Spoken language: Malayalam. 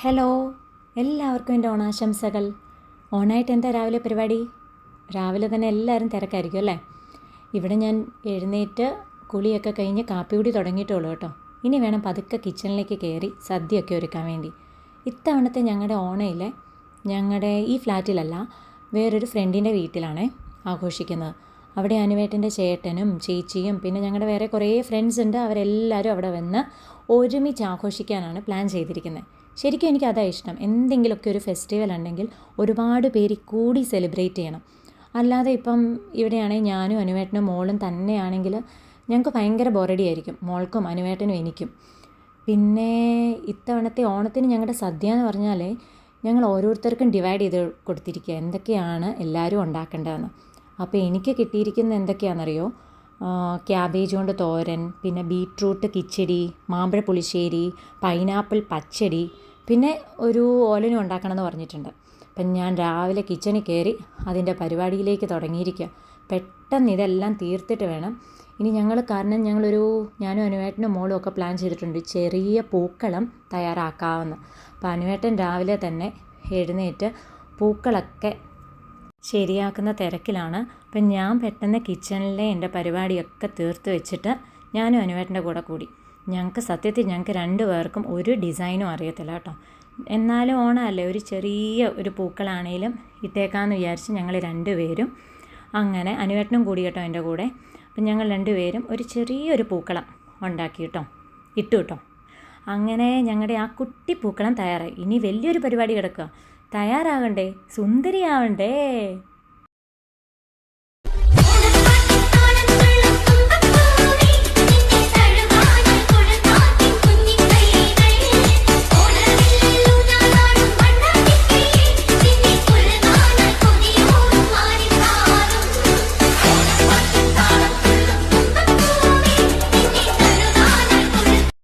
ഹലോ, എല്ലാവർക്കും എൻ്റെ ഓണാശംസകൾ. ഓണായിട്ട് എന്താ രാവിലെ പരിപാടി? രാവിലെ തന്നെ എല്ലാവരും തിരക്കായിരിക്കും അല്ലേ? ഇവിടെ ഞാൻ എഴുന്നേറ്റ് കുളിയൊക്കെ കഴിഞ്ഞ് കാപ്പി കൂടി തുടങ്ങിയിട്ടുള്ളൂ കേട്ടോ. ഇനി വേണം പതുക്കെ കിച്ചണിലേക്ക് കയറി സദ്യയൊക്കെ ഒരുക്കാൻ വേണ്ടി. ഇത്തവണത്തെ ഞങ്ങളുടെ ഓണയിലെ ഞങ്ങളുടെ ഈ ഫ്ലാറ്റിലല്ല, വേറൊരു ഫ്രണ്ടിൻ്റെ വീട്ടിലാണേ ആഘോഷിക്കുന്നത്. അവിടെ അനുവേട്ടൻ്റെ ചേട്ടനും ചേച്ചിയും പിന്നെ ഞങ്ങളുടെ വേറെ കുറേ ഫ്രണ്ട്സ് ഉണ്ട്. അവരെല്ലാവരും അവിടെ വന്ന് ഒരുമിച്ച് ആഘോഷിക്കാനാണ് പ്ലാൻ ചെയ്തിരിക്കുന്നത്. ശരിക്കും എനിക്കതാണ് ഇഷ്ടം. എന്തെങ്കിലുമൊക്കെ ഒരു ഫെസ്റ്റിവൽ ഉണ്ടെങ്കിൽ ഒരുപാട് പേര് കൂടി സെലിബ്രേറ്റ് ചെയ്യണം. അല്ലാതെ ഇപ്പം ഇവിടെയാണെങ്കിൽ ഞാനും അനുവേട്ടനും മോളും തന്നെയാണെങ്കിൽ ഞങ്ങൾക്ക് ഭയങ്കര ബോറടിയായിരിക്കും, മോൾക്കും അനുവേട്ടനും എനിക്കും. പിന്നെ ഇത്തവണത്തെ ഓണത്തിന് ഞങ്ങളുടെ സദ്യ എന്ന് പറഞ്ഞാൽ ഞങ്ങൾ ഓരോരുത്തർക്കും ഡിവൈഡ് ചെയ്ത് കൊടുത്തിരിക്കുക എന്തൊക്കെയാണ് എല്ലാവരും ഉണ്ടാക്കേണ്ടതെന്ന്. അപ്പോൾ എനിക്ക് കിട്ടിയിരിക്കുന്നത് എന്തൊക്കെയാണെന്നറിയോ? ക്യാബേജ് കൊണ്ട് തോരൻ, പിന്നെ ബീട്രൂട്ട് കിച്ചടി, മാമ്പഴ പുളിശ്ശേരി, പൈനാപ്പിൾ പച്ചടി, പിന്നെ ഒരു ഓലനും ഉണ്ടാക്കണമെന്ന് പറഞ്ഞിട്ടുണ്ട്. അപ്പം ഞാൻ രാവിലെ കിച്ചണിൽ കയറി അതിൻ്റെ പരിപാടിയിലേക്ക് തുടങ്ങിയിരിക്കുക. പെട്ടെന്ന് ഇതെല്ലാം തീർത്തിട്ട് വേണം ഇനി കാരണം ഞാനും അനുവേട്ടനും മോളും ഒക്കെ പ്ലാൻ ചെയ്തിട്ടുണ്ട് ചെറിയ പൂക്കളം തയ്യാറാക്കാമെന്ന്. അപ്പോൾ അനുവേട്ടൻ രാവിലെ തന്നെ എഴുന്നേറ്റ് പൂക്കളൊക്കെ ശരിയാക്കുന്ന തിരക്കിലാണ്. അപ്പം ഞാൻ പെട്ടെന്ന് കിച്ചണിലെ എൻ്റെ പരിപാടിയൊക്കെ തീർത്ത് വെച്ചിട്ട് ഞാനും അനുവേട്ടൻ്റെ കൂടി. സത്യത്തിൽ ഞങ്ങൾക്ക് 2 പേർക്കും ഒരു ഡിസൈനും അറിയത്തില്ല കേട്ടോ. എന്നാലും ഓണമല്ലേ, ഒരു ചെറിയ ഒരു പൂക്കളാണേലും ഇട്ടേക്കാമെന്ന് വിചാരിച്ച് ഞങ്ങൾ 2 പേരും അങ്ങനെ അനുവേട്ടനും കൂടി കേട്ടോ എൻ്റെ കൂടെ. അപ്പം ഞങ്ങൾ 2 പേരും ഒരു ചെറിയൊരു പൂക്കളം ഉണ്ടാക്കി ഇട്ടു കേട്ടോ. അങ്ങനെ ഞങ്ങളുടെ ആ കുട്ടി പൂക്കളം തയ്യാറായി. ഇനി വലിയൊരു പരിപാടി കിടക്കുക. തയ്യാറാകണ്ടേ, സുന്ദരിയാവണ്ടേ.